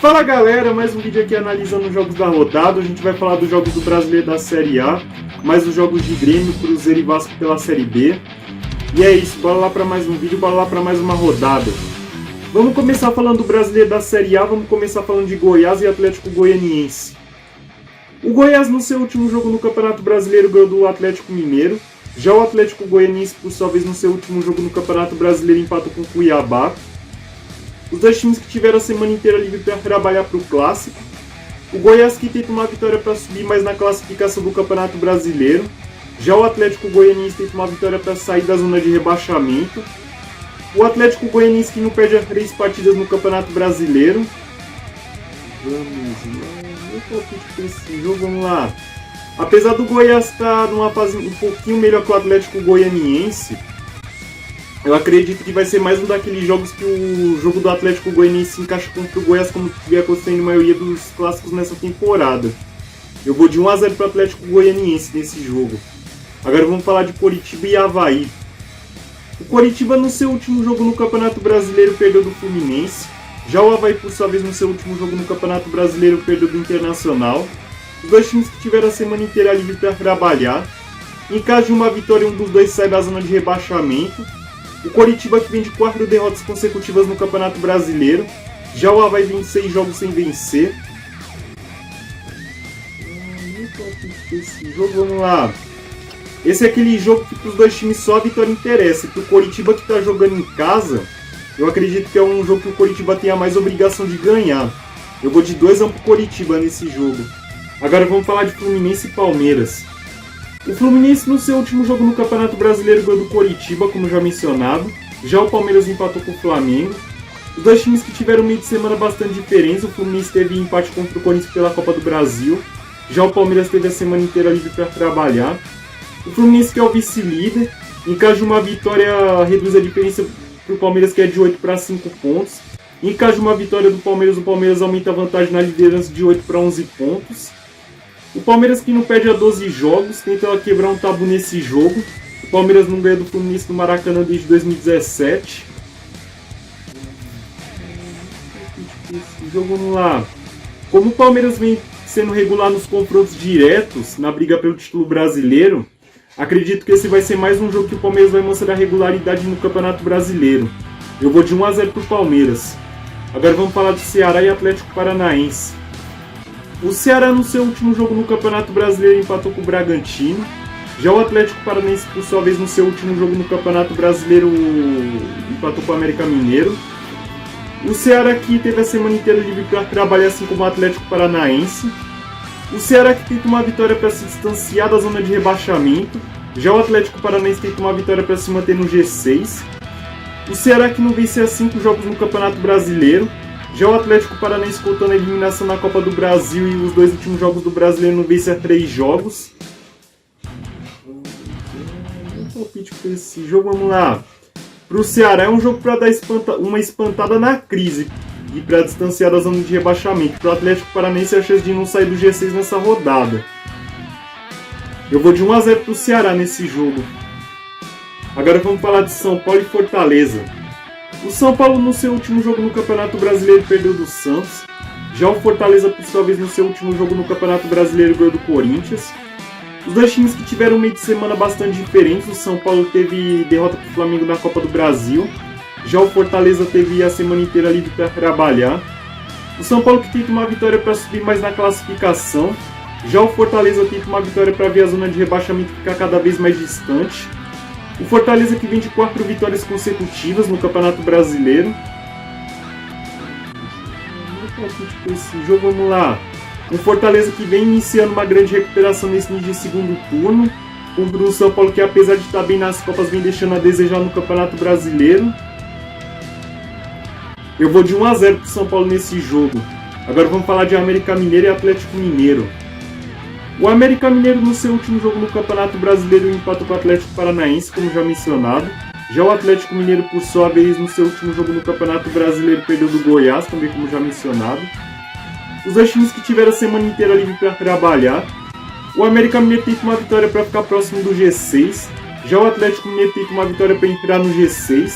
Fala galera, mais um vídeo aqui analisando os jogos da rodada. A gente vai falar dos jogos do Brasileiro da Série A, mais os jogos de Grêmio, Cruzeiro e Vasco pela Série B. E é isso, bora lá para mais um vídeo, bora lá para mais uma rodada. Vamos começar falando do Brasileiro da Série A, vamos começar falando de Goiás e Atlético Goianiense. O Goiás no seu último jogo no Campeonato Brasileiro ganhou do Atlético Mineiro. Já o Atlético Goianiense, por sua vez, no seu último jogo no Campeonato Brasileiro empatou com o Cuiabá. Os dois times que tiveram a semana inteira livre para trabalhar para o Clássico. O Goiás que tenta uma vitória para subir mais na classificação do Campeonato Brasileiro. Já o Atlético Goianiense tenta uma vitória para sair da zona de rebaixamento. O Atlético Goianiense que não perde as 3 partidas no Campeonato Brasileiro. Vamos lá. Apesar do Goiás estar numa fase um pouquinho melhor que o Atlético Goianiense, eu acredito que vai ser mais um daqueles jogos que o jogo do Atlético Goianiense se encaixa contra o Goiás, como vem acontecendo na maioria dos clássicos nessa temporada. Eu vou de 1-0 para o Atlético Goianiense nesse jogo. Agora vamos falar de Coritiba e Avaí. O Coritiba no seu último jogo no Campeonato Brasileiro perdeu do Fluminense. Já o Avaí, por sua vez, no seu último jogo no Campeonato Brasileiro perdeu do Internacional. Os dois times que tiveram a semana inteira livre para trabalhar. Em caso de uma vitória, um dos dois sai da zona de rebaixamento. O Coritiba que vem de 4 derrotas consecutivas no Campeonato Brasileiro. Já o Avaí vem 6 jogos sem vencer. Esse jogo, vamos lá. Esse é aquele jogo que para os dois times só a vitória interessa. Que o Coritiba que está jogando em casa, eu acredito que é um jogo que o Coritiba tem a mais obrigação de ganhar. Eu vou de 2-1 para o Coritiba nesse jogo. Agora vamos falar de Fluminense e Palmeiras. O Fluminense no seu último jogo no Campeonato Brasileiro ganhou do Coritiba, como já mencionado. Já o Palmeiras empatou com o Flamengo. Os dois times que tiveram meio de semana bastante diferença. O Fluminense teve empate contra o Corinthians pela Copa do Brasil. Já o Palmeiras teve a semana inteira livre para trabalhar. O Fluminense que é o vice-líder. Em caso de uma vitória, reduz a diferença para o Palmeiras, que é de 8 para 5 pontos. Em caso de uma vitória do Palmeiras, o Palmeiras aumenta a vantagem na liderança de 8 para 11 pontos. O Palmeiras que não perde a 12 jogos, tenta quebrar um tabu nesse jogo. O Palmeiras não ganha do Fluminense no Maracanã desde 2017. Esse jogo, vamos lá. Como o Palmeiras vem sendo regular nos confrontos diretos, na briga pelo título brasileiro, acredito que esse vai ser mais um jogo que o Palmeiras vai mostrar regularidade no Campeonato Brasileiro. Eu vou de 1-0 para o Palmeiras. Agora vamos falar de Ceará e Atlético Paranaense. O Ceará no seu último jogo no Campeonato Brasileiro empatou com o Bragantino. Já o Atlético Paranaense, por sua vez, no seu último jogo no Campeonato Brasileiro empatou com o América Mineiro. O Ceará aqui teve a semana inteira livre para trabalhar, assim como o Atlético Paranaense. O Ceará que tenta uma vitória para se distanciar da zona de rebaixamento. Já o Atlético Paranaense tenta uma vitória para se manter no G6. O Ceará que não vence há 5 jogos no Campeonato Brasileiro. Já o Atlético Paranaense contando a eliminação na Copa do Brasil e os 2 últimos jogos do Brasileiro não vence há 3 jogos. Palpite para esse jogo, vamos lá. Para o Ceará é um jogo para dar uma espantada na crise e para distanciar da zona de rebaixamento. Para o Atlético Paranaense é a chance de não sair do G6 nessa rodada. Eu vou de 1-0 para o Ceará nesse jogo. Agora vamos falar de São Paulo e Fortaleza. O São Paulo no seu último jogo no Campeonato Brasileiro perdeu do Santos. Já o Fortaleza, por sua vez, no seu último jogo no Campeonato Brasileiro ganhou do Corinthians. Os dois times que tiveram um meio de semana bastante diferentes. O São Paulo teve derrota para o Flamengo na Copa do Brasil. Já o Fortaleza teve a semana inteira livre para trabalhar. O São Paulo que tenta uma vitória para subir mais na classificação. Já o Fortaleza tenta uma vitória para ver a zona de rebaixamento ficar cada vez mais distante. O Fortaleza que vem de 4 vitórias consecutivas no Campeonato Brasileiro. Esse jogo, vamos lá. O Fortaleza que vem iniciando uma grande recuperação nesse início de segundo turno. O São Paulo que, apesar de estar bem nas Copas, vem deixando a desejar no Campeonato Brasileiro. Eu vou de 1-0 para o São Paulo nesse jogo. Agora vamos falar de América Mineiro e Atlético Mineiro. O América Mineiro no seu último jogo no Campeonato Brasileiro empatou com o Atlético Paranaense, como já mencionado. Já o Atlético Mineiro, por sua vez, no seu último jogo no Campeonato Brasileiro perdeu do Goiás, também como já mencionado. Os dois times que tiveram a semana inteira livre para trabalhar. O América Mineiro tenta uma vitória para ficar próximo do G6. Já o Atlético Mineiro tenta uma vitória para entrar no G6.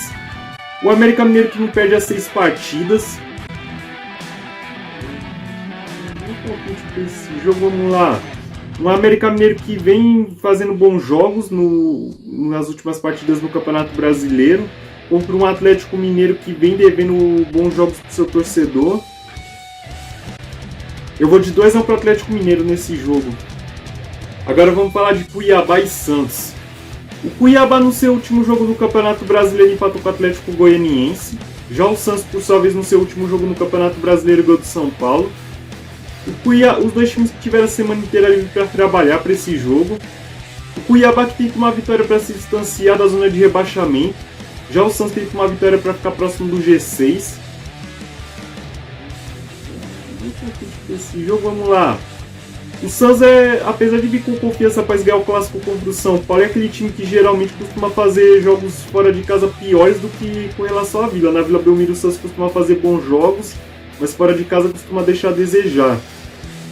O América Mineiro que não perde as 6 partidas. Esse jogo, vamos lá. Um América Mineiro que vem fazendo bons jogos nas últimas partidas no Campeonato Brasileiro, contra um Atlético Mineiro que vem devendo bons jogos para o seu torcedor. Eu vou de 2-1 para o Atlético Mineiro nesse jogo. Agora vamos falar de Cuiabá e Santos. O Cuiabá no seu último jogo no Campeonato Brasileiro empatou com o Atlético Goianiense. Já o Santos, por sua vez, no seu último jogo no Campeonato Brasileiro, ganhou do São Paulo. Os dois times que tiveram a semana inteira livre para trabalhar para esse jogo. O Cuiabá que tenta uma vitória para se distanciar da zona de rebaixamento. Já o Santos tenta uma vitória para ficar próximo do G6. Esse jogo, vamos lá. O Santos, apesar de vir com confiança para ganhar o clássico contra o São Paulo, é aquele time que geralmente costuma fazer jogos fora de casa piores do que com relação à Vila. Na Vila Belmiro, o Santos costuma fazer bons jogos, mas fora de casa costuma deixar a desejar.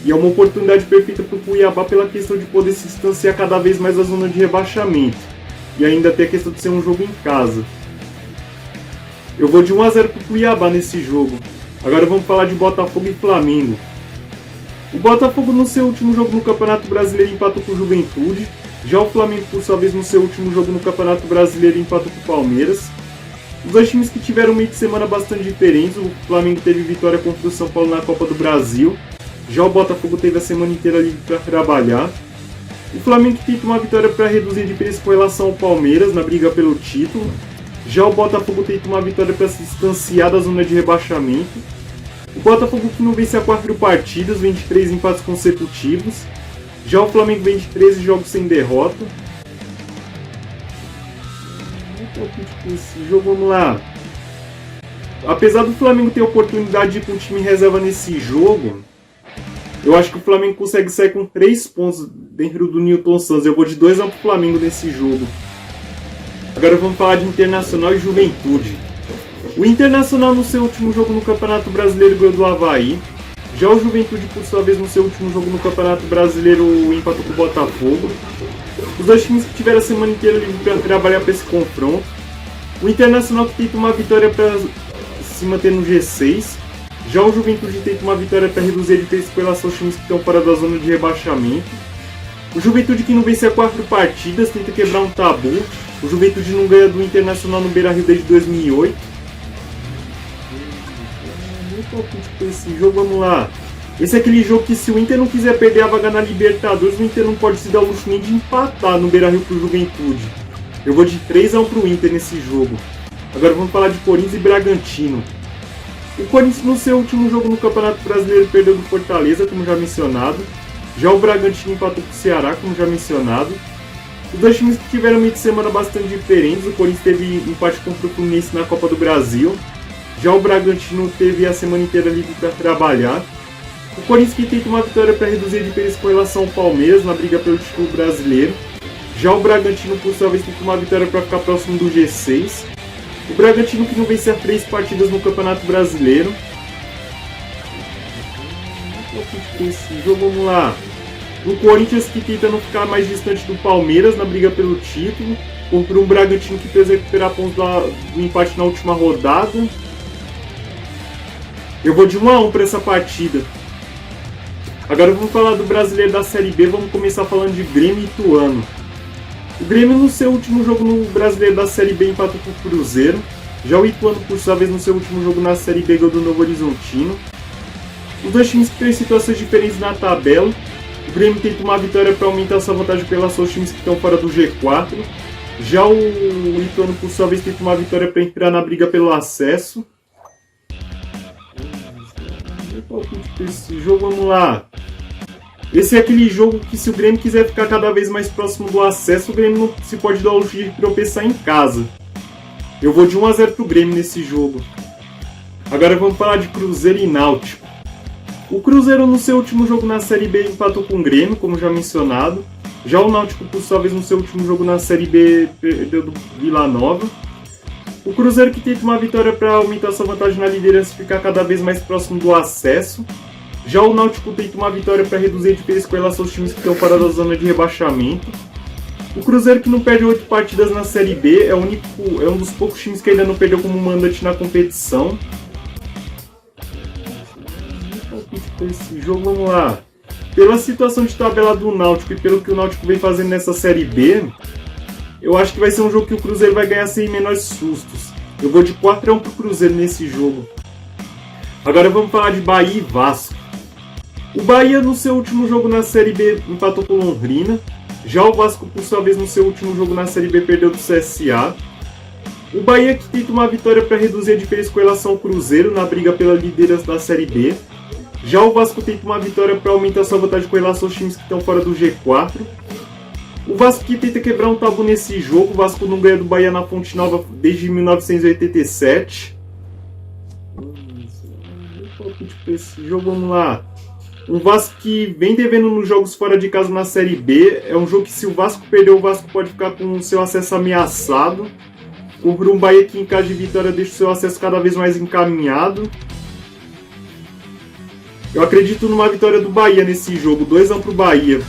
E é uma oportunidade perfeita para o Cuiabá pela questão de poder se distanciar cada vez mais da zona de rebaixamento. E ainda tem a questão de ser um jogo em casa. Eu vou de 1-0 para o Cuiabá nesse jogo. Agora vamos falar de Botafogo e Flamengo. O Botafogo no seu último jogo no Campeonato Brasileiro empatou com o Juventude. Já o Flamengo, por sua vez, no seu último jogo no Campeonato Brasileiro empatou com o Palmeiras. Os dois times que tiveram meio de semana bastante diferentes. O Flamengo teve vitória contra o São Paulo na Copa do Brasil. Já o Botafogo teve a semana inteira livre para trabalhar. O Flamengo tenta uma vitória para reduzir a diferença com relação ao Palmeiras na briga pelo título. Já o Botafogo tenta uma vitória para se distanciar da zona de rebaixamento. O Botafogo que não vence há 4 partidas, vem de 3 empates consecutivos. Já o Flamengo vem de 13 jogos sem derrota. Esse jogo, vamos lá. Apesar do Flamengo ter a oportunidade de ir com o time reserva nesse jogo, eu acho que o Flamengo consegue sair com 3 pontos dentro do Newton Santos. Eu vou de 2-1 pro Flamengo nesse jogo. Agora vamos falar de Internacional e Juventude. O Internacional no seu último jogo no Campeonato Brasileiro ganhou do Avaí. Já o Juventude, por sua vez, no seu último jogo no Campeonato Brasileiro empatou com o Botafogo. Os dois times que tiveram a semana inteira livre para trabalhar para esse confronto. O Internacional que tenta uma vitória para se manter no G6. Já o Juventude tenta uma vitória para reduzir a diferença com relação aos times que estão fora da zona de rebaixamento. O Juventude que não vence há 4 partidas tenta quebrar um tabu. O Juventude não ganha do Internacional no Beira-Rio desde 2008. Esse jogo, vamos lá. Esse é aquele jogo que se o Inter não quiser perder a vaga na Libertadores, o Inter não pode se dar o luxo nem de empatar no Beira-Rio pro Juventude. Eu vou de 3-1 pro Inter nesse jogo. Agora vamos falar de Corinthians e Bragantino. O Corinthians no seu último jogo no Campeonato Brasileiro perdeu do Fortaleza, como já mencionado. Já o Bragantino empatou com o Ceará, como já mencionado. Os dois times que tiveram meio de semana bastante diferentes. O Corinthians teve empate contra o Fluminense na Copa do Brasil. Já o Bragantino teve a semana inteira livre para trabalhar. O Corinthians que tenta uma vitória para reduzir a diferença com relação ao Palmeiras na briga pelo título brasileiro. Já o Bragantino, por sua vez, tenta uma vitória para ficar próximo do G6. O Bragantino que não vence há 3 partidas no Campeonato Brasileiro. Esse jogo, vamos lá. O Corinthians que tenta não ficar mais distante do Palmeiras na briga pelo título. Contra um Bragantino que precisa recuperar pontos do empate na última rodada. Eu vou de 1-1 para essa partida. Agora vamos falar do brasileiro da Série B. Vamos começar falando de Grêmio e Ituano. O Grêmio no seu último jogo no brasileiro da Série B empatou com o Cruzeiro. Já o Ituano, por sua vez, no seu último jogo na Série B ganhou do Novo Horizontino. Os dois times que têm situações diferentes na tabela. O Grêmio tenta uma vitória para aumentar sua vantagem pelos seus times que estão fora do G4. Já o Ituano, por sua vez, tenta uma vitória para entrar na briga pelo acesso. Esse jogo, vamos lá. Esse é aquele jogo que, se o Grêmio quiser ficar cada vez mais próximo do acesso, o Grêmio não se pode dar o luxo de tropeçar em casa. Eu vou de 1-0 pro Grêmio nesse jogo. Agora vamos falar de Cruzeiro e Náutico. O Cruzeiro no seu último jogo na Série B empatou com o Grêmio, como já mencionado. Já o Náutico, por sua vez, no seu último jogo na Série B perdeu do Vila Nova. O Cruzeiro que tenta uma vitória para aumentar sua vantagem na liderança e ficar cada vez mais próximo do acesso. Já o Náutico tenta uma vitória para reduzir a diferença com relação aos times que estão fora da zona de rebaixamento. O Cruzeiro que não perde 8 partidas na Série B, é um dos poucos times que ainda não perdeu como mandante na competição. Esse jogo, vamos lá. pela situação de tabela do Náutico e pelo que o Náutico vem fazendo nessa Série B, eu acho que vai ser um jogo que o Cruzeiro vai ganhar sem menores sustos. Eu vou de 4-1 pro Cruzeiro nesse jogo. Agora vamos falar de Bahia e Vasco. O Bahia, no seu último jogo na Série B, empatou com o Londrina. Já o Vasco, por sua vez, no seu último jogo na Série B, perdeu do CSA. O Bahia que tenta uma vitória para reduzir a diferença com relação ao Cruzeiro na briga pela liderança da Série B. Já o Vasco tenta uma vitória para aumentar sua vantagem com relação aos times que estão fora do G4. O Vasco que tenta quebrar um tabu nesse jogo. O Vasco não ganha do Bahia na Fonte Nova desde 1987. Esse jogo, vamos lá. Um Vasco que vem devendo nos jogos fora de casa na Série B. É um jogo que, se o Vasco perder, o Vasco pode ficar com o seu acesso ameaçado. O Bahia que, em caso de vitória, deixa o seu acesso cada vez mais encaminhado. Eu acredito numa vitória do Bahia nesse jogo. 2-1 pro Bahia.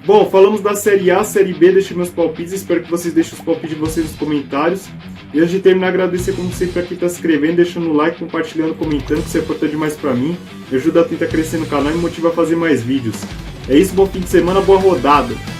Bom, falamos da Série A, Série B, deixei meus palpites, espero que vocês deixem os palpites de vocês nos comentários. E antes de terminar, agradecer como sempre a quem está se inscrevendo, deixando o like, compartilhando, comentando, que isso é importante demais para mim. Me ajuda a tentar crescer no canal e me motiva a fazer mais vídeos. É isso, bom fim de semana, boa rodada!